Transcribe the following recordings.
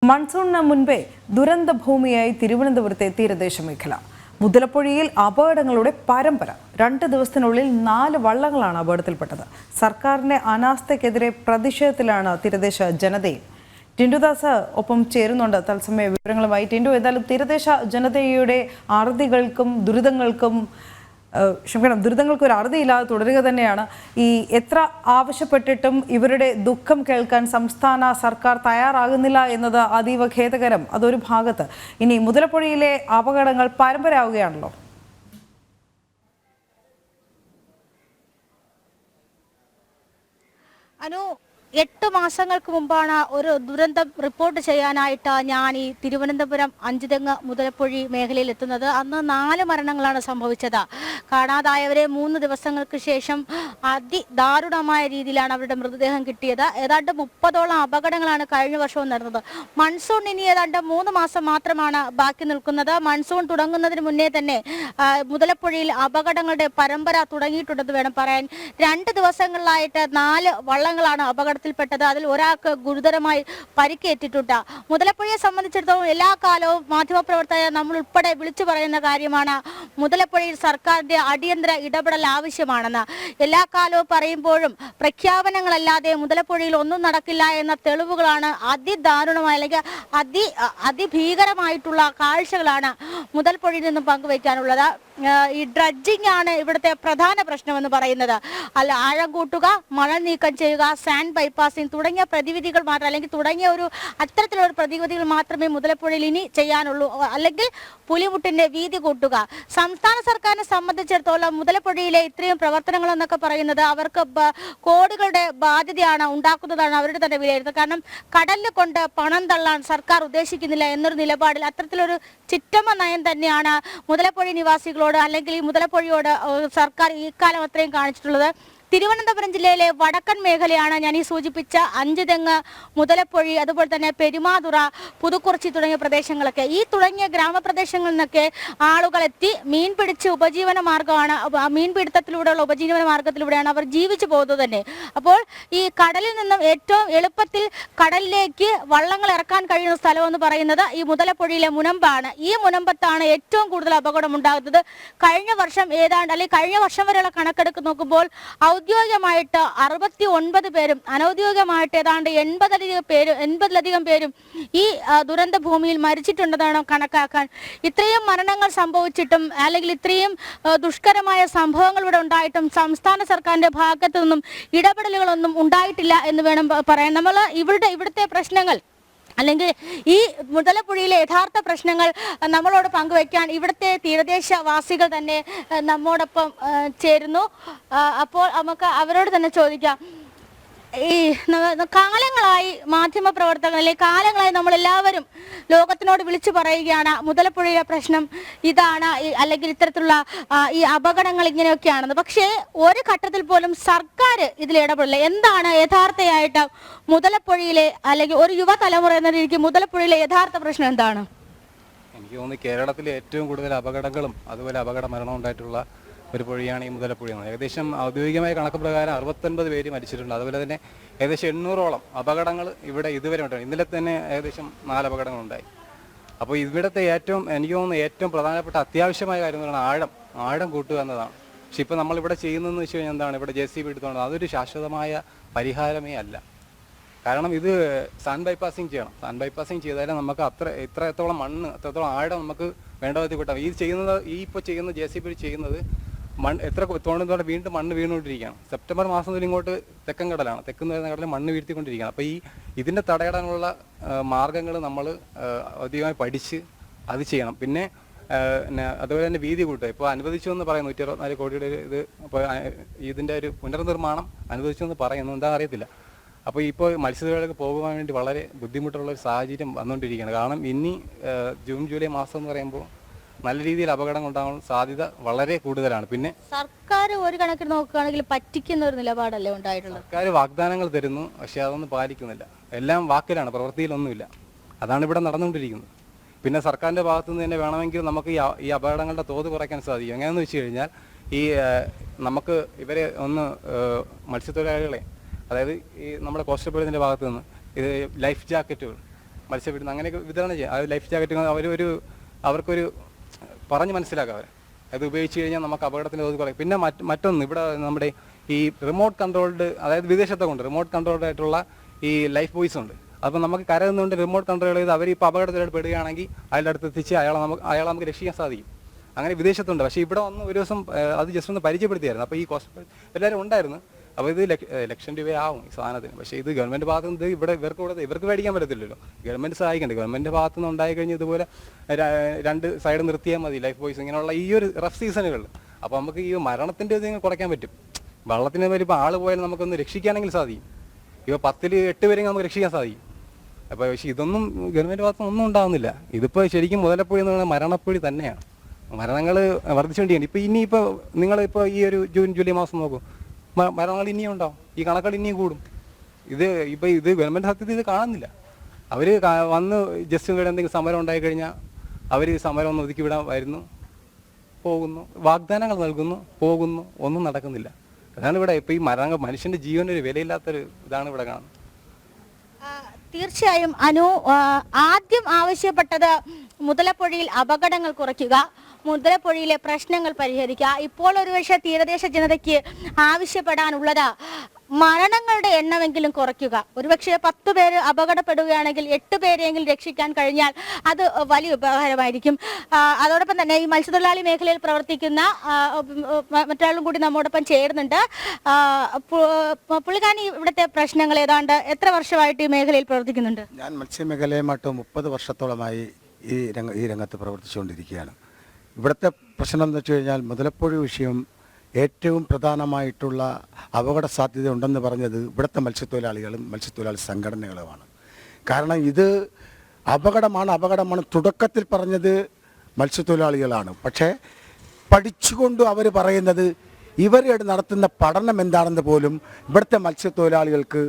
മൺസൂണിന് മുൻപേ ദുരന്ത ഭൂമിയായി തിരുവനന്തപുരത്തെ തീരദേശ മേഖല. മുതലപ്പുഴയിൽ അപകടങ്ങളുടെ പരമ്പര. 2 ദിവസത്തിനുള്ളിൽ 4 വള്ളങ്ങളാണ് അപകടത്തിൽപ്പെട്ടത്. സർക്കാരിന്റെ അനാസ്ഥയ്ക്കെതിരെ പ്രതിഷേധത്തിലാണ് തീരദേശ ജനതയും. ടിൻഡുദാസ് ഒപ്പം ചേരുന്നുണ്ട് തത്സമയ വിവരങ്ങളുമായി. ടിൻഡു, ഏതായാലും തീരദേശ ജനതയുടെ അറുതികൾക്കും ദുരിതങ്ങൾക്ക് ഒരു അറുതിയില്ലാതെ തുടരുക തന്നെയാണ്. ഈ എത്ര ആവശ്യപ്പെട്ടിട്ടും ഇവരുടെ ദുഃഖം കേൾക്കാൻ സംസ്ഥാന സർക്കാർ തയ്യാറാകുന്നില്ല എന്നത് അതീവ ഖേദകരം. അതൊരു ഭാഗത്ത്. ഇനി മുതലപ്പുഴയിലെ അപകടങ്ങൾ പരമ്പരയാവുകയാണല്ലോ. അനു, 8 മാസങ്ങൾക്ക് മുമ്പാണ് ഒരു ദുരന്തം റിപ്പോർട്ട് ചെയ്യാനായിട്ട് ഞാൻ ഈ തിരുവനന്തപുരം അഞ്ചുതെങ്ങ് മുതലപ്പുഴി മേഖലയിൽ എത്തുന്നത്. അന്ന് 4 മരണങ്ങളാണ് സംഭവിച്ചത്. കാണാതായവരെ 3 ദിവസങ്ങൾക്ക് ശേഷം അതിദാരുണമായ രീതിയിലാണ് അവരുടെ മൃതദേഹം കിട്ടിയത്. ഏതാണ്ട് 30ഓളം അപകടങ്ങളാണ് കഴിഞ്ഞ വർഷവും നടന്നത്. മൺസൂൺ ഇനി ഏതാണ്ട് 3 മാസം മാത്രമാണ് ബാക്കി നിൽക്കുന്നത്. മൺസൂൺ തുടങ്ങുന്നതിന് മുന്നേ തന്നെ മുതലപ്പുഴയിൽ അപകടങ്ങളുടെ പരമ്പര തുടങ്ങിയിട്ടുണ്ടെന്ന് വേണം പറയാൻ. 2 ദിവസങ്ങളിലായിട്ട് 4 വള്ളങ്ങളാണ് അപകടത്തിൽപ്പെട്ടത്. അതിൽ ഒരാൾക്ക് ഗുരുതരമായി പരിക്കേറ്റിട്ടുണ്ട്. മുതലപ്പുഴയെ സംബന്ധിച്ചിടത്തോളം എല്ലാ കാലവും മാധ്യമപ്രവർത്തകർ നമ്മൾ ഉൾപ്പെടെ വിളിച്ചു പറയുന്ന കാര്യമാണ് മുതലപ്പുഴയിൽ സർക്കാരിന്റെ അടിയന്തര ഇടപെടൽ ആവശ്യമാണെന്ന്. എല്ലാ കാലവും പറയുമ്പോഴും പ്രഖ്യാപനങ്ങളല്ലാതെ മുതലപ്പുഴയിൽ ഒന്നും നടക്കില്ല എന്ന തെളിവുകളാണ് അതിദാരുണമായ അല്ലെങ്കിൽ അതിഭീകരമായിട്ടുള്ള കാഴ്ചകളാണ് മുതലപ്പുഴയിൽ നിന്നും പങ്കുവയ്ക്കാനുള്ളത്. ഈ ഡ്രഡ്ജിംഗ് ആണ് ഇവിടുത്തെ പ്രധാന പ്രശ്നമെന്ന് പറയുന്നത്. അല്ല, ആഴം കൂട്ടുക, മണൽ നീക്കം ചെയ്യുക, സാൻഡ് ബൈപ്പാസിംഗ് തുടങ്ങിയ പ്രതിവിധികൾ മാത്രം അല്ലെങ്കിൽ തുടങ്ങിയ അത്തരത്തിലുള്ള പ്രതിവിധികൾ മാത്രമേ മുതലപ്പുഴയിൽ ഇനി ചെയ്യാനുള്ളൂ. അല്ലെങ്കിൽ പുലിമുട്ടിന്റെ വീതി കൂട്ടുക. സംസ്ഥാന സർക്കാരിനെ സംബന്ധിച്ചിടത്തോളം മുതലപ്പുഴയിലെ ഇത്രയും പ്രവർത്തനങ്ങൾ എന്നൊക്കെ പറയുന്നത് അവർക്ക് കോടികളുടെ ബാധ്യതയാണ് ഉണ്ടാക്കുന്നതാണ് അവരുടെ തന്നെ വിലയിരുത്തുന്നത്. കാരണം കടലിൽ കൊണ്ട് പണം തള്ളാൻ സർക്കാർ ഉദ്ദേശിക്കുന്നില്ല എന്നൊരു നിലപാടിൽ അത്തരത്തിലൊരു ചിറ്റമ്മ നയം തന്നെയാണ് മുതലപ്പുഴ നിവാസികളോട് അല്ലെങ്കിൽ ഈ മുതലപ്പുഴയോട് സർക്കാർ ഈ കാലം അത്രയും കാണിച്ചിട്ടുള്ളത്. തിരുവനന്തപുരം ജില്ലയിലെ വടക്കൻ മേഖലയാണ് ഞാൻ ഈ സൂചിപ്പിച്ച അഞ്ചുതെങ്ങ്, മുതലപ്പുഴി, അതുപോലെ തന്നെ പെരുമാതുറ, പുതുക്കുറിച്ചി തുടങ്ങിയ പ്രദേശങ്ങളൊക്കെ. ഈ തുടങ്ങിയ ഗ്രാമപ്രദേശങ്ങളിൽ നിന്നൊക്കെ ആളുകൾ എത്തി മീൻ പിടിച്ച് ഉപജീവന മാർഗമാണ്, മീൻപിടുത്തത്തിലൂടെയുള്ള ഉപജീവന മാർഗത്തിലൂടെയാണ് അവർ ജീവിച്ചു പോകുന്നത് തന്നെ. അപ്പോൾ ഈ കടലിൽ നിന്നും ഏറ്റവും എളുപ്പത്തിൽ കടലിലേക്ക് വള്ളങ്ങൾ ഇറക്കാൻ കഴിയുന്ന സ്ഥലം എന്ന് പറയുന്നത് ഈ മുതലപ്പുഴയിലെ മുനമ്പാണ്. ഈ മുനമ്പത്താണ് ഏറ്റവും കൂടുതൽ അപകടം ഉണ്ടാകുന്നത്. കഴിഞ്ഞ വർഷം വരെയുള്ള കണക്കെടുക്ക് നോക്കുമ്പോൾ ഔദ്യോഗികമായിട്ട് 69 പേരും അനൌദ്യോഗികമായിട്ട് ഏതാണ്ട് 80ലധികം പേരും ഈ ദുരന്ത ഭൂമിയിൽ മരിച്ചിട്ടുണ്ടെന്നാണ് കണക്കാക്കാൻ. ഇത്രയും മരണങ്ങൾ സംഭവിച്ചിട്ടും അല്ലെങ്കിൽ ഇത്രയും ദുഷ്കരമായ സംഭവങ്ങൾ ഇവിടെ ഉണ്ടായിട്ടും സംസ്ഥാന സർക്കാരിന്റെ ഭാഗത്തു നിന്നും ഇടപെടലുകളൊന്നും ഉണ്ടായിട്ടില്ല എന്ന് വേണം പറയാൻ. നമ്മൾ ഇവിടുത്തെ പ്രശ്നങ്ങൾ അല്ലെങ്കിൽ ഈ മുതലപ്പുഴയിലെ യഥാർത്ഥ പ്രശ്നങ്ങൾ നമ്മളോട് പങ്കുവയ്ക്കാൻ ഇവിടുത്തെ തീരദേശവാസികൾ തന്നെ നമ്മോടൊപ്പം ചേരുന്നു. അപ്പോൾ നമുക്ക് അവരോട് തന്നെ ചോദിക്കാം. ഈ കാലങ്ങളായി മാധ്യമപ്രവർത്തകർ അല്ലെങ്കിൽ കാലങ്ങളായി നമ്മളെല്ലാവരും ലോകത്തിനോട് വിളിച്ചു പറയുകയാണ് മുതലപ്പുഴയിലെ പ്രശ്നം ഇതാണ്, അല്ലെങ്കിൽ ഇത്തരത്തിലുള്ള ഈ അപകടങ്ങൾ ഇങ്ങനെയൊക്കെയാണെന്ന്. പക്ഷേ ഒരു ഘട്ടത്തിൽ പോലും സർക്കാർ ഇതിൽ ഇടപെടില്ല. എന്താണ് യഥാർത്ഥമായിട്ട് മുതലപ്പുഴയിലെ അല്ലെങ്കിൽ ഒരു യുവതലമുറ എന്ന രീതിക്ക് മുതലപ്പുഴയിലെ യഥാർത്ഥ പ്രശ്നം എന്താണ്? എനിക്ക് തോന്നുന്നു കേരളത്തിലെ ഏറ്റവും കൂടുതൽ അപകടങ്ങളും അതുപോലെ അപകട മരണവും ഉണ്ടായിട്ടുള്ള ഒരു പുഴയാണ് ഈ മുതലപ്പുഴ. ഏകദേശം ഔദ്യോഗികമായ കണക്ക് പ്രകാരം 69 പേര് മരിച്ചിട്ടുണ്ട്. അതുപോലെ തന്നെ ഏകദേശം 800ഓളം അപകടങ്ങൾ ഇവിടെ ഇതുവരെ ഉണ്ടായി. ഇന്നലെ തന്നെ ഏകദേശം 4 അപകടങ്ങളുണ്ടായി. അപ്പോൾ ഇവിടുത്തെ എനിക്ക് തോന്നുന്നു ഏറ്റവും പ്രധാനപ്പെട്ട അത്യാവശ്യമായ കാര്യം എന്ന് പറയുന്നത് ആഴം കൂട്ടുക എന്നതാണ്. പക്ഷെ ഇപ്പോൾ നമ്മളിവിടെ ചെയ്യുന്നതെന്ന് വെച്ച് കഴിഞ്ഞാൽ എന്താണ്, ഇവിടെ JCB എടുത്തുകൊണ്ട് അതൊരു ശാശ്വതമായ പരിഹാരമേ അല്ല. കാരണം ഇത് സാൻഡ് ബൈപ്പാസിങ് ചെയ്യണം. സാൻഡ് ബൈപ്പാസിങ് ചെയ്താലേ നമുക്ക് എത്രത്തോളം ആഴം നമുക്ക് വേണ്ട വിധത്തിൽ കിട്ടാം. ഇപ്പോൾ ചെയ്യുന്ന JCB ചെയ്യുന്നത് എത്ര തോന്നുന്നതോടെ വീണ്ടും മണ്ണ് വീണുകൊണ്ടിരിക്കുകയാണ്. സെപ്റ്റംബർ മാസം മുതൽ ഇങ്ങോട്ട് തെക്കൻ കടലിൽ മണ്ണ് വീഴ്ത്തിക്കൊണ്ടിരിക്കുകയാണ്. അപ്പോൾ ഇതിനെ തടയിടാനുള്ള മാർഗങ്ങൾ നമ്മൾ അധികമായി പഠിച്ച് അത് ചെയ്യണം. പിന്നെ അതുപോലെ തന്നെ വീതി കൂട്ടുക. ഇപ്പോൾ അനുവദിച്ചു എന്ന് പറയുന്നു 124 കോടിയുടെ ഇപ്പോൾ ഇതിൻ്റെ ഒരു പുനർനിർമ്മാണം അനുവദിച്ചു എന്ന് പറയുന്നു. എന്താ അറിയത്തില്ല. അപ്പോൾ ഇപ്പോൾ മത്സ്യത്തൊഴിലാളികൾക്ക് പോകുവാൻ വേണ്ടി വളരെ ബുദ്ധിമുട്ടുള്ള ഒരു സാഹചര്യം വന്നുകൊണ്ടിരിക്കുകയാണ്. കാരണം ഇനി ജൂൺ ജൂലൈ മാസം എന്ന് പറയുമ്പോൾ നല്ല രീതിയിൽ അപകടം ഉണ്ടാകാൻ സാധ്യത വളരെ കൂടുതലാണ്. പിന്നെ സർക്കാർ ഒരു കണക്കിന് നോക്കുകയാണെങ്കിൽ പറ്റിക്കുന്ന ഒരു നിലപാടല്ലേ ഉണ്ടായിട്ടുള്ളത്. സർക്കാർ വാഗ്ദാനങ്ങൾ തരുന്നു, പക്ഷെ അതൊന്നും പാലിക്കുന്നില്ല. എല്ലാം വാക്കിലാണ്, പ്രവൃത്തിയിലൊന്നുമില്ല. അതാണ് ഇവിടെ നടന്നുകൊണ്ടിരിക്കുന്നത്. പിന്നെ സർക്കാരിൻ്റെ ഭാഗത്തു നിന്ന് തന്നെ വേണമെങ്കിൽ നമുക്ക് ഈ അപകടങ്ങളുടെ തോത് കുറയ്ക്കാൻ സാധിക്കും. എങ്ങനെയെന്ന് വെച്ച് കഴിഞ്ഞാൽ നമുക്ക് ഇവരെ മത്സ്യത്തൊഴിലാളികളെ, അതായത് ഈ നമ്മുടെ കോസ്റ്റൽ പോലീസിൻ്റെ ഭാഗത്തു നിന്ന് ഇത് ലൈഫ് ജാക്കറ്റുകൾ മത്സ്യബന്ധനം അങ്ങനെയൊക്കെ വിതരണം ചെയ്യും. അത് ലൈഫ് ജാക്കറ്റ് അവർക്കൊരു പറഞ്ഞ് മനസ്സിലാക്കുക അവരെ. അത് ഉപയോഗിച്ച് കഴിഞ്ഞാൽ നമുക്ക് അപകടത്തിൻ്റെ തോത് കുറയും. പിന്നെ മറ്റൊന്ന് ഇവിടെ നമ്മുടെ ഈ റിമോട്ട് കൺട്രോൾഡ്, അതായത് വിദേശത്തൊക്കെ ഉണ്ട് റിമോട്ട് കൺട്രോൾഡ് ആയിട്ടുള്ള ഈ ലൈഫ് ബോയ്സ് ഉണ്ട്. അപ്പോൾ നമുക്ക് കരയുന്നുണ്ട് റിമോട്ട് കൺട്രോൾ ചെയ്ത് അവരിപ്പോൾ അപകടത്തിലോട്ട് പെടുകയാണെങ്കിൽ അതിൻ്റെ അടുത്ത് എത്തിച്ച് അയാളെ നമുക്ക് രക്ഷിക്കാൻ സാധിക്കും. അങ്ങനെ വിദേശത്തുണ്ട്. പക്ഷേ ഇവിടെ വന്ന് ഒരു ദിവസം അത് ജസ്റ്റ് ഒന്ന് പരിചയപ്പെടുത്തിയായിരുന്നു. അപ്പോൾ ഈ കോസ്റ്റ് എല്ലാവരും ഉണ്ടായിരുന്നു. അപ്പോൾ ഇത് ലക്ഷം രൂപയാവും ഈ സാധനത്തിന്. പക്ഷേ ഇത് ഗവൺമെൻറ് ഭാഗത്ത് നിന്ന് ഇവർക്ക് മേടിക്കാൻ പറ്റത്തില്ലല്ലോ. ഗവൺമെൻറ് സഹായിക്കണ്ടേ. ഗവൺമെൻറ് ഭാഗത്ത് നിന്ന് ഉണ്ടായി കഴിഞ്ഞ് ഇതുപോലെ 2 സൈഡ് നിർത്തിയാൽ മതി ലൈഫ് ബോയ്സ് ഇങ്ങനെയുള്ള ഈ ഒരു റഫ് സീസണുകളിൽ. അപ്പോൾ നമുക്ക് ഈ മരണത്തിൻ്റെ ഇത് കുറയ്ക്കാൻ പറ്റും. വള്ളത്തിന് വരുമ്പോൾ ആൾ പോയാൽ നമുക്കൊന്ന് രക്ഷിക്കുകയാണെങ്കിൽ സാധിക്കും. ഇപ്പോൾ 10 ൽ 8 പേരെങ്കിലും നമുക്ക് രക്ഷിക്കാൻ സാധിക്കും. അപ്പോൾ പക്ഷേ ഇതൊന്നും ഗവൺമെൻറ് ഭാഗത്ത് ഒന്നും ഉണ്ടാകുന്നില്ല. ഇതിപ്പോൾ ശരിക്കും മുതലപ്പുഴി എന്ന് പറയുന്നത് മരണപ്പുഴി തന്നെയാണ്. മരണങ്ങൾ വർദ്ധിച്ചുകൊണ്ടിരിക്കുകയാണ്. ഇപ്പോൾ ഇനിയിപ്പോൾ നിങ്ങളിപ്പോൾ ഈ ഒരു ജൂൺ ജൂലൈ മാസം നോക്കും, മരണങ്ങൾ ഇനിയും ഉണ്ടാവും. ഈ കണക്കുകൾ ഇനിയും കൂടും. ഇത് ഗവൺമെൻറ് സത്യത്തിൽ ഇത് കാണുന്നില്ല. അവർ വന്ന് ജസ്റ്റ് ഇവിടെ എന്തെങ്കിലും സമരം ഉണ്ടായിക്കഴിഞ്ഞാൽ അവർ സമരം ഒന്ന് ഒതുക്കി വിടാൻ വരുന്നു, പോകുന്നു, വാഗ്ദാനങ്ങൾ നൽകുന്നു, പോകുന്നു, ഒന്നും നടക്കുന്നില്ല. അതാണ് ഇവിടെ ഇപ്പോൾ ഈ മനുഷ്യൻ്റെ ജീവനൊരു വിലയില്ലാത്തൊരു ഇതാണ് ഇവിടെ കാണുന്നത്. തീർച്ചയായും അനു ആദ്യം ആവശ്യപ്പെട്ടത് മുതലപ്പുഴയിൽ അപകടങ്ങൾ കുറയ്ക്കുക, മുതലപ്പുഴയിലെ പ്രശ്നങ്ങൾ പരിഹരിക്കുക. ഇപ്പോൾ ഒരുപക്ഷെ തീരദേശ ജനതയ്ക്ക് ആവശ്യപ്പെടാനുള്ളത് മരണങ്ങളുടെ എണ്ണമെങ്കിലും കുറയ്ക്കുക. ഒരുപക്ഷെ 10 പേര് അപകടപ്പെടുകയാണെങ്കിൽ 8 പേരെങ്കിലും രക്ഷിക്കാൻ കഴിഞ്ഞാൽ അത് വലിയ ഉപകാരമായിരിക്കും. അതോടൊപ്പം തന്നെ ഈ മത്സ്യത്തൊഴിലാളി മേഖലയിൽ പ്രവർത്തിക്കുന്ന മറ്റൊരാളും കൂടി നമ്മോടൊപ്പം ചേരുന്നുണ്ട്. പുള്ളിക്കാനി ഇവിടുത്തെ പ്രശ്നങ്ങൾ ഏതാണ്ട് എത്ര വർഷമായിട്ട് ഈ മേഖലയിൽ പ്രവർത്തിക്കുന്നുണ്ട്? ഞാൻ മത്സ്യമേഖലയുമായിട്ട് 30 വർഷത്തോളമായി ഈ രംഗത്ത് പ്രവർത്തിച്ചുകൊണ്ടിരിക്കുകയാണ്. ഇവിടുത്തെ പ്രശ്നം എന്ന് വെച്ച് കഴിഞ്ഞാൽ മുതലപ്പുഴ വിഷയം ഏറ്റവും പ്രധാനമായിട്ടുള്ള അപകട സാധ്യത ഉണ്ടെന്ന് പറഞ്ഞത് ഇവിടുത്തെ മത്സ്യത്തൊഴിലാളി സംഘടനകളുമാണ്. കാരണം ഇത് അപകടമാണ് തുടക്കത്തിൽ പറഞ്ഞത് മത്സ്യത്തൊഴിലാളികളാണ്. പക്ഷേ പഠിച്ചുകൊണ്ട് അവർ പറയുന്നത് ഇവരുടെ നടത്തുന്ന പഠനം എന്താണെന്ന് പോലും ഇവിടുത്തെ മത്സ്യത്തൊഴിലാളികൾക്ക്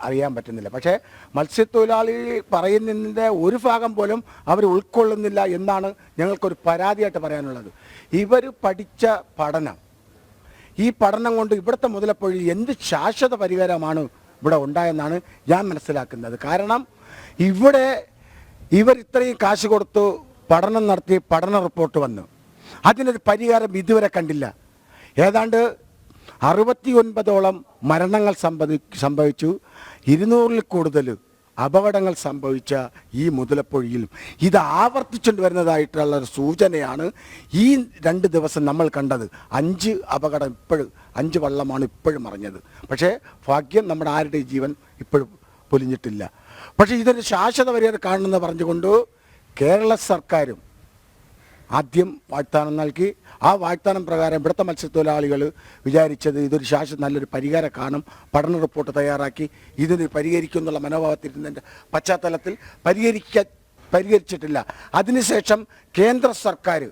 അറിയാൻ പറ്റുന്നില്ല. പക്ഷേ മത്സ്യത്തൊഴിലാളി പറയുന്നതിൻ്റെ ഒരു ഭാഗം പോലും അവർ ഉൾക്കൊള്ളുന്നില്ല എന്നാണ് ഞങ്ങൾക്കൊരു പരാതിയായിട്ട് പറയാനുള്ളത്. ഇവർ പഠിച്ച പഠനം, ഈ പഠനം കൊണ്ട് ഇവിടുത്തെ മുതലപ്പുഴയിൽ എന്ത് ശാശ്വത പരിഹാരമാണ് ഇവിടെ ഉണ്ടായെന്നാണ് ഞാൻ മനസ്സിലാക്കുന്നത്. കാരണം ഇവർ ഇത്രയും കാശ് കൊടുത്തു പഠനം നടത്തി പഠന റിപ്പോർട്ട് വന്നു, അതിനൊരു പരിഹാരം ഇതുവരെ കണ്ടില്ല. ഏതാണ്ട് 69ഓളം മരണങ്ങൾ സംഭവിച്ചു, 200-ൽ കൂടുതൽ അപകടങ്ങൾ സംഭവിച്ച ഈ മുതലപ്പുഴയിലും ഇത് ആവർത്തിച്ചുകൊണ്ട് വരുന്നതായിട്ടുള്ള ഒരു സൂചനയാണ് ഈ 2 ദിവസം നമ്മൾ കണ്ടത്. 5 അപകടം 5 വള്ളമാണ് ഇപ്പോഴും മറിഞ്ഞത്. പക്ഷേ ഭാഗ്യം നമ്മുടെ ആരുടെയും ജീവൻ ഇപ്പോഴും പൊലിഞ്ഞിട്ടില്ല. പക്ഷേ ഇതൊരു ശാശ്വത പരിഹാരം കാണണമെന്ന് പറഞ്ഞുകൊണ്ട് കേരള സർക്കാരും ആദ്യം വാഗ്ദാനം നൽകി. ആ വാഗ്ദാനം പ്രകാരം ഇവിടുത്തെ മത്സ്യത്തൊഴിലാളികൾ വിചാരിച്ചത് ഇതൊരു നല്ലൊരു പരിഹാരം കാണും, പഠന റിപ്പോർട്ട് തയ്യാറാക്കി ഇതിന് പരിഹരിക്കും എന്നുള്ള മനോഭാവത്തിരുന്നതിൻ്റെ പശ്ചാത്തലത്തിൽ പരിഹരിച്ചിട്ടില്ല. അതിനുശേഷം കേന്ദ്ര സർക്കാർ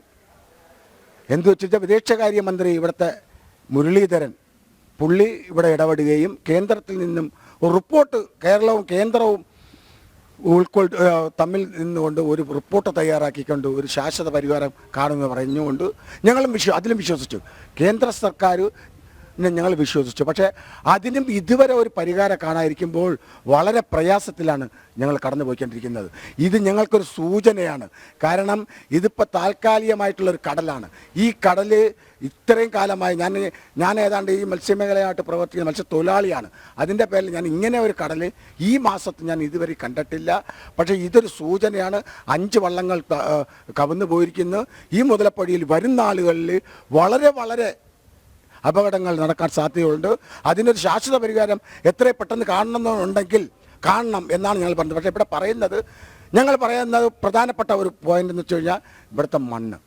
എന്തു വെച്ചാൽ വിദേശകാര്യമന്ത്രി ഇവിടുത്തെ മുരളീധരൻ പുള്ളി ഇവിടെ ഇടപെടുകയും കേന്ദ്രത്തിൽ നിന്നും ഒരു റിപ്പോർട്ട് കേരളവും കേന്ദ്രവും തമ്മിൽ നിന്നുകൊണ്ട് ഒരു റിപ്പോർട്ട് തയ്യാറാക്കിക്കൊണ്ട് ഒരു ശാശ്വത പരിഹാരം കാണുമെന്ന് പറഞ്ഞുകൊണ്ട് അതിലും വിശ്വസിച്ചു. കേന്ദ്ര സർക്കാർ ഞങ്ങൾ വിശ്വസിച്ചു. പക്ഷേ അതിനും ഇതുവരെ ഒരു പരിഹാരം കാണാതിരിക്കുമ്പോൾ വളരെ പ്രയാസത്തിലാണ് ഞങ്ങൾ കടന്നു പോയിക്കൊണ്ടിരിക്കുന്നത്. ഇത് ഞങ്ങൾക്കൊരു സൂചനയാണ്. കാരണം ഇതിപ്പോൾ താൽക്കാലികമായിട്ടുള്ളൊരു കടലാണ്. ഈ കടൽ ഇത്രയും കാലമായി ഞാൻ ഏതാണ്ട് ഈ മത്സ്യമേഖലയായിട്ട് പ്രവർത്തിക്കുന്ന മത്സ്യത്തൊഴിലാളിയാണ്. അതിൻ്റെ പേരിൽ ഞാൻ ഇങ്ങനെ ഒരു കടൽ ഈ മാസത്ത് ഞാൻ ഇതുവരെ കണ്ടിട്ടില്ല. പക്ഷേ ഇതൊരു സൂചനയാണ്. 5 വള്ളങ്ങൾ കവന്നു പോയിരിക്കുന്നു. ഈ മുതലപ്പുഴയിൽ വരുന്ന നാളുകളിൽ വളരെ അപകടങ്ങൾ നടക്കാൻ സാധ്യതയുണ്ട്. അതിനൊരു ശാശ്വത പരിഹാരം എത്രയും പെട്ടെന്ന് കാണണം എന്നാണ് ഞങ്ങൾ പറഞ്ഞത്. പക്ഷേ ഇവിടെ ഞങ്ങൾ പറയുന്നത് പ്രധാനപ്പെട്ട ഒരു പോയിന്റ് എന്ന് വെച്ച് കഴിഞ്ഞാൽ ഇവിടുത്തെ മണ്ണ്.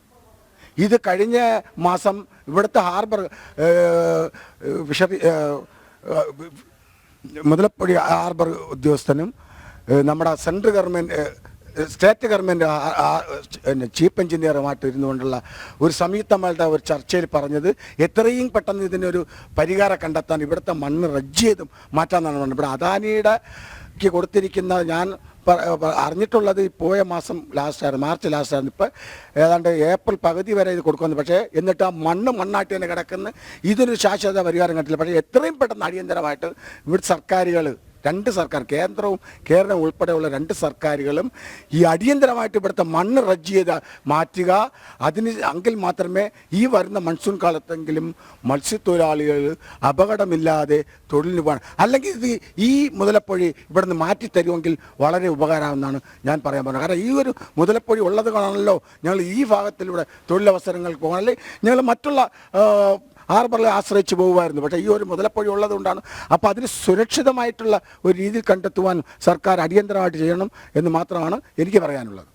ഇത് കഴിഞ്ഞ മാസം ഇവിടുത്തെ ഹാർബർ മുതലപ്പുഴ ഹാർബർ ഉദ്യോഗസ്ഥനും നമ്മുടെ central government state government chief എഞ്ചിനീയറുമായിട്ട് ഇരുന്നുകൊണ്ടുള്ള ഒരു സംയുക്തമായിട്ട് ഒരു ചർച്ചയിൽ പറഞ്ഞത് എത്രയും പെട്ടെന്ന് ഇതിനൊരു പരിഹാരം കണ്ടെത്താൻ ഇവിടുത്തെ മണ്ണ് റദ്ദ് ചെയ്ത് മാറ്റാമെന്നാണ് പറഞ്ഞത്. ഇവിടെ അദാനിയുടെ കൊടുത്തിരിക്കുന്ന ഞാൻ അറിഞ്ഞിട്ടുള്ളത് പോയ മാസം മാർച്ച് ലാസ്റ്റായിരുന്നു. ഇപ്പോൾ ഏതാണ്ട് ഏപ്രിൽ പകുതി വരെ ഇത് കൊടുക്കുന്നു. പക്ഷേ എന്നിട്ട് ആ മണ്ണായിട്ട് തന്നെ കിടക്കുന്ന ഇതിനൊരു ശാശ്വത പരിഹാരം കണ്ടില്ല. പക്ഷേ എത്രയും പെട്ടെന്ന് അടിയന്തരമായിട്ട് ഇവിടെ സർക്കാരുകൾ രണ്ട് സർക്കാർ, കേന്ദ്രവും കേരളവും ഉൾപ്പെടെയുള്ള രണ്ട് സർക്കാരുകളും ഈ അടിയന്തരമായിട്ട് ഇവിടുത്തെ മണ്ണ് റദ്ദ് ചെയ്ത് മാറ്റുക. എങ്കിൽ മാത്രമേ ഈ വരുന്ന മൺസൂൺ കാലത്തെങ്കിലും മത്സ്യത്തൊഴിലാളികൾ അപകടമില്ലാതെ തൊഴിലിന് പോകാൻ, അല്ലെങ്കിൽ ഇത് ഈ മുതലപ്പൊഴി ഇവിടെ നിന്ന് മാറ്റിത്തരുമെങ്കിൽ വളരെ ഉപകാരമെന്നാണ് ഞാൻ പറയാൻ പോകുന്നത്. കാരണം ഈ ഒരു മുതലപ്പൊഴി ഉള്ളത് കാണാനല്ലോ ഞങ്ങൾ ഈ ഭാഗത്തിലൂടെ തൊഴിലവസരങ്ങൾക്ക് പോകാൻ, അല്ലെങ്കിൽ ഞങ്ങൾ മറ്റുള്ള ഹാർബറിൽ ആശ്രയിച്ച് പോകുമായിരുന്നു. പക്ഷേ ഈ ഒരു മുതലപ്പൊഴി ഉള്ളതുകൊണ്ടാണ്. അപ്പോൾ അതിന് സുരക്ഷിതമായിട്ടുള്ള ഒരു രീതിയിൽ കണ്ടെത്തുവാൻ സർക്കാർ അടിയന്തരമായിട്ട് ചെയ്യണം എന്ന് മാത്രമാണ് എനിക്ക് പറയാനുള്ളത്.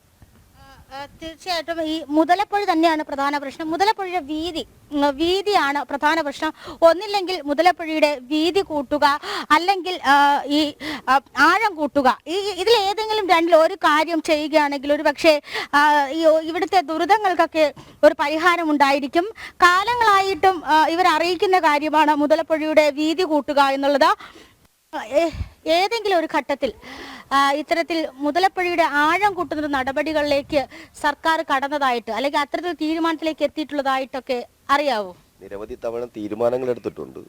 തീർച്ചയായിട്ടും ഈ മുതലപ്പൊഴി തന്നെയാണ് പ്രധാന പ്രശ്നം. മുതലപ്പൊഴിയുടെ വീതിയാണ് പ്രധാന പ്രശ്നം. ഒന്നില്ലെങ്കിൽ മുതലപ്പൊഴിയുടെ വീതി കൂട്ടുക, അല്ലെങ്കിൽ ഈ ആഴം കൂട്ടുക. ഇതിൽ ഏതെങ്കിലും രണ്ടിൽ ഒരു കാര്യം ചെയ്യുകയാണെങ്കിൽ ഒരു പക്ഷേ ഇവിടുത്തെ ദുരിതങ്ങൾക്കൊക്കെ ഒരു പരിഹാരം ഉണ്ടായിരിക്കും. കാലങ്ങളായിട്ടും ഇവർ അറിയിക്കുന്ന കാര്യമാണ് മുതലപ്പൊഴിയുടെ വീതി കൂട്ടുക എന്നുള്ളത്. ഏതെങ്കിലും ഒരു ഘട്ടത്തിൽ ഇത്തരത്തിൽ മുതലപ്പൊഴിയുടെ ആഴം കൂട്ടുന്ന നടപടികളിലേക്ക് സർക്കാർ കടന്നതായിട്ട്, അല്ലെങ്കിൽ അത്തരത്തിൽ തീരുമാനത്തിലേക്ക് എത്തിയിട്ടുള്ളതായിട്ടൊക്കെ അറിയാവോ? നിരവധി തവണ തീരുമാനങ്ങൾ എടുത്തിട്ടുണ്ട്.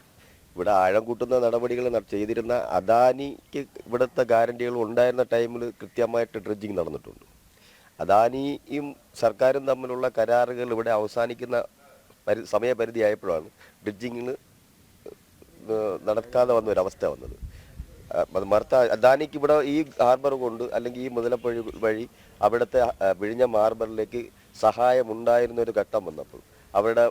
ഇവിടെ ആഴം കൂട്ടുന്ന നടപടികൾ ചെയ്തിരുന്ന അദാനിക്ക് ഇവിടുത്തെ ഗ്യാരണ്ടികൾ ഉണ്ടായിരുന്ന ടൈമിൽ കൃത്യമായിട്ട് ഡ്രഡ്ജിങ് നടന്നിട്ടുണ്ട്. അദാനിയും സർക്കാരും തമ്മിലുള്ള കരാറുകൾ ഇവിടെ അവസാനിക്കുന്ന സമയപരിധി ആയപ്പോഴാണ് ഡ്രഡ്ജിങ്ങിന് നടക്കാതെ വന്ന ഒരവസ്ഥ വന്നത്. അദാനിക്ക് ഇവിടെ ഈ ഹാർബർ കൊണ്ട്, അല്ലെങ്കിൽ ഈ മുതലപ്പൊഴി വഴി അവിടുത്തെ വിഴിഞ്ഞം ഹാർബറിലേക്ക് സഹായം ഉണ്ടായിരുന്ന ഒരു ഘട്ടം വന്നപ്പോൾ അവരുടെ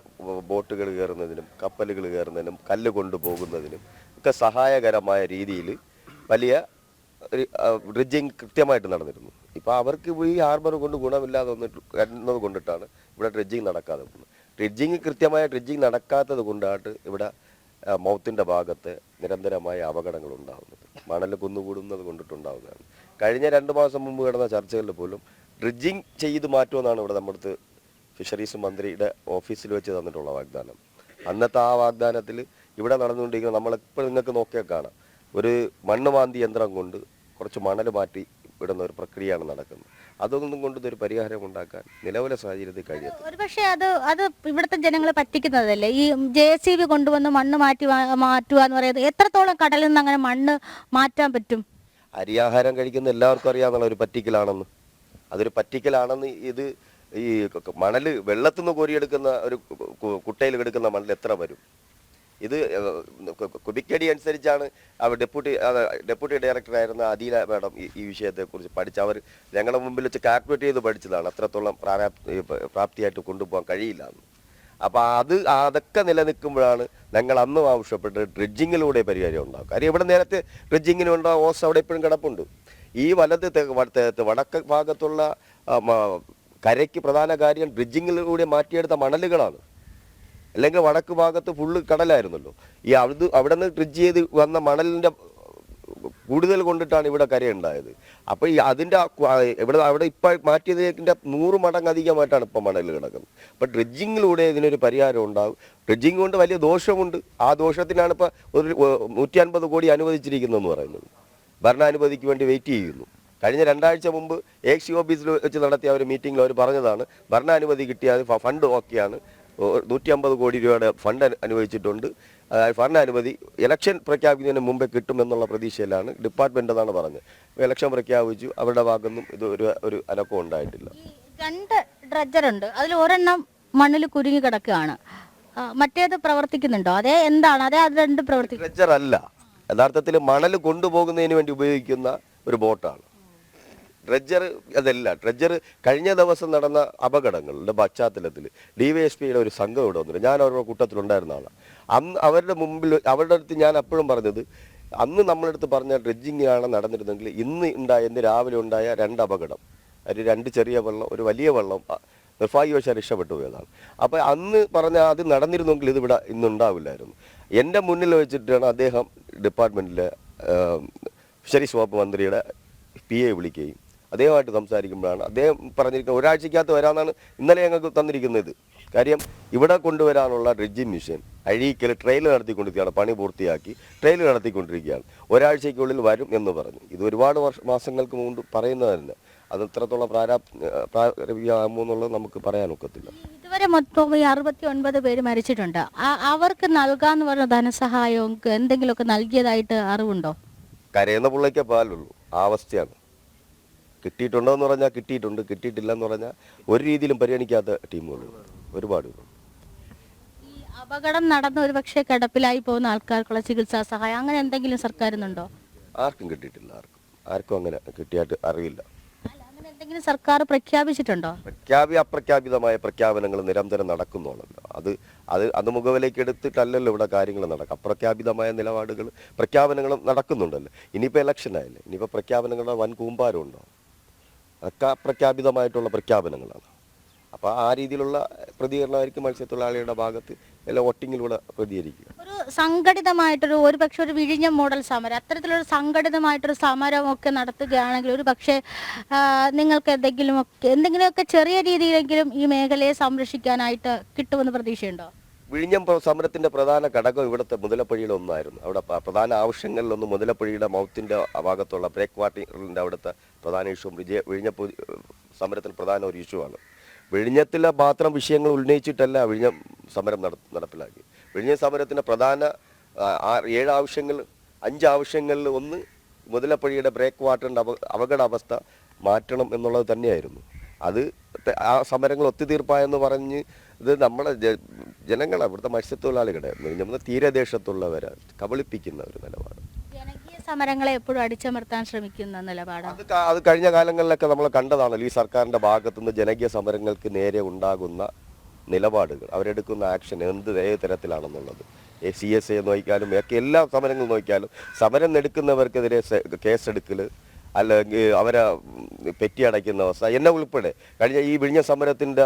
ബോട്ടുകൾ കയറുന്നതിനും കപ്പലുകൾ കയറുന്നതിനും കല്ല് കൊണ്ടുപോകുന്നതിനും ഒക്കെ സഹായകരമായ രീതിയിൽ വലിയ ഡ്രഡ്ജിങ് കൃത്യമായിട്ട് നടന്നിരുന്നു. ഇപ്പോൾ അവർക്ക് ഈ ഹാർബർ കൊണ്ട് ഗുണമില്ലാതെ വന്നത് കൊണ്ടിട്ടാണ് ഇവിടെ ഡ്രഡ്ജിങ് നടക്കാതെ പോകുന്നത്. കൃത്യമായ ഡ്രഡ്ജിങ് നടക്കാത്തത് കൊണ്ടാണ് ഇവിടെ മൗത്തിൻ്റെ ഭാഗത്ത് നിരന്തരമായ അപകടങ്ങൾ ഉണ്ടാകുന്നത്. മണൽ കുന്നുകൂടുന്നത് കൊണ്ടിട്ടുണ്ടാകുന്നതാണ്. കഴിഞ്ഞ 2 മാസം മുമ്പ് കിടന്ന ചർച്ചകളിൽ പോലും ഡ്രഡ്ജിങ് ചെയ്ത് മാറ്റുമെന്നാണ് ഇവിടെ നമ്മുടെ ഫിഷറീസ് മന്ത്രിയുടെ ഓഫീസിൽ വെച്ച് തന്നിട്ടുള്ള വാഗ്ദാനം. അന്നത്തെ ആ വാഗ്ദാനത്തിൽ ഇവിടെ നടന്നുകൊണ്ടിരിക്കുന്ന, നമ്മളിപ്പോൾ നിങ്ങൾക്ക് നോക്കിയാൽ കാണാം, ഒരു മണ്ണ് മാന്തി യന്ത്രം കൊണ്ട് കുറച്ച് മണൽ മാറ്റി വിടുന്ന ഒരു പ്രക്രിയയാണ് നടക്കുന്നത്. അതൊന്നും കൊണ്ട് ഇതൊരു പരിഹാരം ഉണ്ടാക്കാൻ നിലവിലെ സാഹചര്യത്തിൽ കഴിയത്തില്ല. ഒരുപക്ഷെ അത് ഇവിടുത്തെ ജനങ്ങളെ പറ്റിക്കുന്നതല്ലേ? ഈ JCB കൊണ്ടുവന്ന് മണ്ണ് മാറ്റുക എന്ന് പറയുന്നത് എത്രത്തോളം കടലിൽ നിന്ന് അങ്ങനെ മണ്ണ് മാറ്റാൻ പറ്റും? അരിയാഹാരം കഴിക്കുന്ന എല്ലാവർക്കും അറിയാവുന്ന ഒരു പറ്റിക്കലാണെന്ന്. അതൊരു പറ്റിക്കലാണെന്ന്. ഇത് ഈ മണൽ വെള്ളത്തിൽ നിന്ന് കോരിയെടുക്കുന്ന ഒരു കുട്ടയിൽ എടുക്കുന്ന മണൽ എത്ര വരും? ഇത് കുബിക്കടി അനുസരിച്ചാണ് അവർ ഡെപ്യൂട്ടി ഡയറക്ടറായിരുന്ന അദീല മാഡം ഈ വിഷയത്തെക്കുറിച്ച് പഠിച്ച് അവർ ഞങ്ങളുടെ മുമ്പിൽ വെച്ച് കാൽക്കുലേറ്റ് ചെയ്ത് പഠിച്ചതാണ്. അത്രത്തോളം പ്രാപ്തിയായിട്ട് കൊണ്ടുപോകാൻ കഴിയില്ല എന്ന്. അപ്പോൾ അതൊക്കെ നിലനിൽക്കുമ്പോഴാണ് ഞങ്ങൾ അന്നും ആവശ്യപ്പെട്ട് ഡ്രഡ്ജിങ്ങിലൂടെ പരിഹാരം ഉണ്ടാകും. കാര്യം ഇവിടെ നേരത്തെ ഡ്രഡ്ജിങ്ങിനുണ്ട ഓസ് അവിടെ എപ്പോഴും കിടപ്പുണ്ട്. ഈ വടക്ക് ഭാഗത്തുള്ള കരയ്ക്ക് പ്രധാന കാര്യം ഡ്രഡ്ജിങ്ങിലൂടെ മാറ്റിയെടുത്ത മണലുകളാണ്. അല്ലെങ്കിൽ വടക്ക് ഭാഗത്ത് ഫുള്ള് കടലായിരുന്നല്ലോ. അവിടെ നിന്ന് ഡ്രഡ്ജ് ചെയ്ത് വന്ന മണലിൻ്റെ കൂടുതൽ കൊണ്ടിട്ടാണ് ഇവിടെ കരയുണ്ടായത്. അപ്പോൾ അവിടെ ഇപ്പോൾ മാറ്റിയതിൻ്റെ 100 മടങ്ങ് അധികമായിട്ടാണ് ഇപ്പോൾ മണൽ കിടക്കുന്നത്. അപ്പോൾ ഡ്രഡ്ജിങ്ങിലൂടെ ഇതിനൊരു പരിഹാരം ഉണ്ടാകും. ഡ്രഡ്ജിങ് കൊണ്ട് വലിയ ദോഷമുണ്ട്. ആ ദോഷത്തിനാണ് ഇപ്പോൾ ഒരു 150 കോടി അനുവദിച്ചിരിക്കുന്നതെന്ന് പറയുന്നത്. ഭരണാനുമതിക്ക് വേണ്ടി വെയിറ്റ് ചെയ്യുന്നു. കഴിഞ്ഞ 2 ആഴ്ച മുമ്പ് AXC ഓഫീസിൽ വെച്ച് നടത്തിയ ഒരു മീറ്റിങ്ങിൽ അവർ പറഞ്ഞതാണ് ഭരണാനുമതി കിട്ടിയാൽ ഫണ്ട് ഓക്കെയാണ്. 150 കോടി രൂപയുടെ ഫണ്ട് അനുവദിച്ചിട്ടുണ്ട്. ഭരണാനുമതി ഇലക്ഷൻ പ്രഖ്യാപിക്കുന്നതിന് മുമ്പേ കിട്ടുമെന്നുള്ള പ്രതീക്ഷയിലാണ് ഡിപ്പാർട്ട്മെന്റ് എന്നാണ് പറഞ്ഞത്. ഇലക്ഷൻ പ്രഖ്യാപിച്ചു, അവരുടെ ഭാഗത്തുനിന്നും ഇത് ഒരു അനക്കം ഉണ്ടായിട്ടില്ല. 2 ഡ്രഡ്ജറുണ്ട്, അതിൽ ഒരെണ്ണം മണ്ണിൽ കുരുങ്ങി കിടക്കുകയാണ്. മറ്റേത് പ്രവർത്തിക്കുന്നുണ്ടോ? അത് രണ്ടും പ്രവർത്തിക്കും. ഡ്രഡ്ജർ അല്ല, യഥാർത്ഥത്തിൽ മണൽ കൊണ്ടുപോകുന്നതിന് വേണ്ടി ഉപയോഗിക്കുന്ന ഒരു ബോട്ടാണ്. ഡ്രഡ്ജർ അതല്ല. ഡ്രഡ്ജർ കഴിഞ്ഞ ദിവസം നടന്ന അപകടങ്ങളുടെ പശ്ചാത്തലത്തിൽ DYSPയുടെ ഒരു സംഘം ഇവിടെ വന്നിട്ട്, ഞാൻ അവരുടെ കൂട്ടത്തിലുണ്ടായിരുന്ന ആളാണ്. അന്ന് അവരുടെ അടുത്ത് ഞാൻ എപ്പോഴും പറഞ്ഞത്, അന്ന് നമ്മളടുത്ത് പറഞ്ഞ ഡ്രഡ്ജിങ് ആണ് നടന്നിരുന്നെങ്കിൽ ഇന്ന് രാവിലെ ഉണ്ടായ 2 അപകടം, ഒരു 2 ചെറിയ വെള്ളം, ഒരു വലിയ വെള്ളം നിർഭാഗ്യവശാൽ രക്ഷപ്പെട്ടു പോയതാണ്. അപ്പോൾ അന്ന് പറഞ്ഞ അത് നടന്നിരുന്നെങ്കിൽ ഇതിവിടെ ഇന്നുണ്ടാവില്ലായിരുന്നു. എൻ്റെ മുന്നിൽ വെച്ചിട്ടാണ് അദ്ദേഹം ഡിപ്പാർട്ട്മെൻറ്റിലെ ഫിഷറീസ് വകുപ്പ് മന്ത്രിയുടെ PA വിളിക്കുകയും അദ്ദേഹമായിട്ട് സംസാരിക്കുമ്പോഴാണ് അദ്ദേഹം പറഞ്ഞിരിക്കുന്നത് ഒരാഴ്ചക്കകത്ത് വരാമെന്നാണ് ഇന്നലെ ഞങ്ങൾക്ക് തന്നിരിക്കുന്നത്. കാര്യം ഇവിടെ കൊണ്ടുവരാനുള്ള ഡ്രഡ്ജിങ് മിഷൻ അഴീക്കൽ ട്രെയിൽ നടത്തിക്കൊണ്ടിരിക്കുകയാണ്. പണി പൂർത്തിയാക്കി ട്രെയിൽ നടത്തിക്കൊണ്ടിരിക്കുകയാണ്. ഒരാഴ്ചയ്ക്കുള്ളിൽ വരും എന്ന് പറഞ്ഞു. ഇത് ഒരുപാട് മാസങ്ങൾക്ക് മുമ്പ് പറയുന്നത് തന്നെ. അത് എത്രത്തോളം പ്രാരംഭികമാകുമോ എന്നുള്ളത് നമുക്ക് പറയാനൊക്കത്തില്ല. ഇതുവരെ മൊത്തം 69 പേര് മരിച്ചിട്ടുണ്ട്. അവർക്ക് നൽകാന്ന് പറഞ്ഞ ധനസഹായവും എന്തെങ്കിലുമൊക്കെ നൽകിയതായിട്ട് അറിവുണ്ടോ? കരയുന്ന പിള്ളയ്ക്കേ പാലുള്ളൂ. ആ അവസ്ഥയാണ്. കിട്ടിയിട്ടുണ്ടോ എന്ന് പറഞ്ഞാൽ കിട്ടിയിട്ടുണ്ട്, കിട്ടിയിട്ടില്ല എന്ന് പറഞ്ഞാൽ ഒരു രീതിയിലും പരിഗണിക്കാത്ത ടീമുകളുണ്ട്, ഒരുപാട്. ഈ അപകടം നടന്ന ഒരു പക്ഷേ കിടപ്പിലായി പോകുന്ന ആൾക്കാർക്കുള്ള ചികിത്സാ സഹായം അങ്ങനെ എന്തെങ്കിലും സർക്കാരിനുണ്ടോ? ആർക്കും കിട്ടിയിട്ടില്ല, ആർക്കും അങ്ങനെ കിട്ടിയായിട്ട് അറിയില്ല. അല്ല, അങ്ങനെ എന്തെങ്കിലും സർക്കാർ പ്രഖ്യാപിച്ചിട്ടുണ്ടോ? അപ്രഖ്യാപിതമായ പ്രഖ്യാപനങ്ങൾ നിരന്തരം നടക്കുന്നുണ്ടല്ലോ. അത് മുഖവിലേക്ക് എടുത്തിട്ടല്ലല്ലോ ഇവിടെ കാര്യങ്ങൾ നടക്കുക. അപ്രഖ്യാപിതമായ നിലപാടുകൾ പ്രഖ്യാപനങ്ങളും നടക്കുന്നുണ്ടല്ലോ. ഇനിയിപ്പോൾ ഇലക്ഷൻ ആയില്ലേ, ഇനിയിപ്പോൾ പ്രഖ്യാപനങ്ങളുടെ വൻ കൂമ്പാരം ഉണ്ടോ? അതൊക്കെ അപ്രഖ്യാപിതമായിട്ടുള്ള പ്രഖ്യാപനങ്ങളാണ്. അപ്പോൾ ആ രീതിയിലുള്ള പ്രതികരണമായിരിക്കും മത്സ്യത്തൊഴിലാളികളുടെ ഭാഗത്ത് എല്ലാ വോട്ടിങ്ങിലൂടെ പ്രതികരിക്കുക. ഒരു സംഘടിതമായിട്ടൊരു പക്ഷേ ഒരു വിഴിഞ്ഞം മോഡൽ സമരം, അത്തരത്തിലൊരു സംഘടിതമായിട്ടൊരു സമരമൊക്കെ നടത്തുകയാണെങ്കിൽ ഒരു പക്ഷേ നിങ്ങൾക്ക് എന്തെങ്കിലുമൊക്കെ ചെറിയ രീതിയിലെങ്കിലും ഈ മേഖലയെ സംരക്ഷിക്കാനായിട്ട് കിട്ടുമെന്ന് പ്രതീക്ഷയുണ്ടോ? വിഴിഞ്ഞം സമരത്തിന്റെ പ്രധാന ഘടകം ഇവിടുത്തെ മുതലപ്പുഴയുടെ ഒന്നായിരുന്നു. അവിടെ പ്രധാന ആവശ്യങ്ങളിലൊന്ന് മുതലപ്പുഴയുടെ മൗത്തിന്റെ ഭാഗത്തുള്ള ബ്രേക്ക് വാട്ടറിന്റെ അവിടുത്തെ പ്രധാന ഇഷ്യൂ വിഴിഞ്ഞ സമരത്തിൽ പ്രധാന ഒരു ഇഷ്യൂ ആണ്. വിഴിഞ്ഞത്തിലെ മാത്രം വിഷയങ്ങൾ ഉന്നയിച്ചിട്ടല്ല വിഴിഞ്ഞം സമരം നടപ്പിലാക്കി. വിഴിഞ്ഞം സമരത്തിന്റെ പ്രധാന 7 ആവശ്യങ്ങൾ 5 ആവശ്യങ്ങളിൽ ഒന്ന് മുതലപ്പുഴയുടെ ബ്രേക്ക് വാട്ടറിന്റെ അപകടാവസ്ഥ മാറ്റണം എന്നുള്ളത് തന്നെയായിരുന്നു. അത് ആ സമരങ്ങൾ ഒത്തുതീർപ്പായെന്ന് പറഞ്ഞ് ഇത് നമ്മുടെ ജനങ്ങളെ ഇവിടുത്തെ മത്സ്യത്തൊഴിലാളികളുടെ നമ്മുടെ തീരദേശത്തുള്ളവരെ കബളിപ്പിക്കുന്ന ഒരു നിലപാട്. ജനകീയ സമരങ്ങളെ എപ്പോഴും അടിച്ചമർത്താൻ ശ്രമിക്കുന്ന നിലപാടാണ്. അത് കഴിഞ്ഞ കാലങ്ങളിലൊക്കെ നമ്മൾ കണ്ടതാണല്ലോ. ഈ സർക്കാരിന്റെ ഭാഗത്തുനിന്ന് ജനകീയ സമരങ്ങൾക്ക് നേരെ ഉണ്ടാകുന്ന നിലപാടുകൾ, അവരെടുക്കുന്ന ആക്ഷൻ ഏത് തരത്തിലാണെന്നുള്ളത്. CSA നോക്കിയാലും ഒക്കെ എല്ലാ സമരങ്ങളും നോക്കിയാലും സമരം എടുക്കുന്നവർക്കെതിരെ കേസെടുക്കൽ, അല്ലെങ്കിൽ അവരെ പെറ്റി അടയ്ക്കുന്ന അവസ്ഥ, എന്നെ ഉൾപ്പെടെ കഴിഞ്ഞ ഈ വിഴിഞ്ഞ സമരത്തിൻ്റെ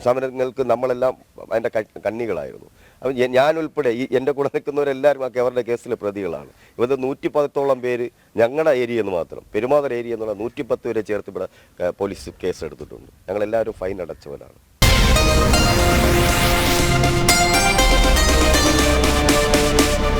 സമരങ്ങൾക്ക് നമ്മളെല്ലാം അതിൻ്റെ കണ്ണികളായിരുന്നു. അപ്പം ഞാൻ ഉൾപ്പെടെ എൻ്റെ കൂടെ നിൽക്കുന്നവരെല്ലാവരും ഒക്കെ അവരുടെ കേസിലെ പ്രതികളാണ്. ഇവരുടെ 110ഓളം പേര് ഞങ്ങളുടെ ഏരിയ എന്ന് മാത്രം, പെരുമാതുറ ഏരിയ എന്നുള്ള 110 പേരെ ചേർത്ത് ഇവിടെ പോലീസ് കേസെടുത്തിട്ടുണ്ട്. ഞങ്ങളെല്ലാവരും ഫൈൻ അടച്ചവരാണ്.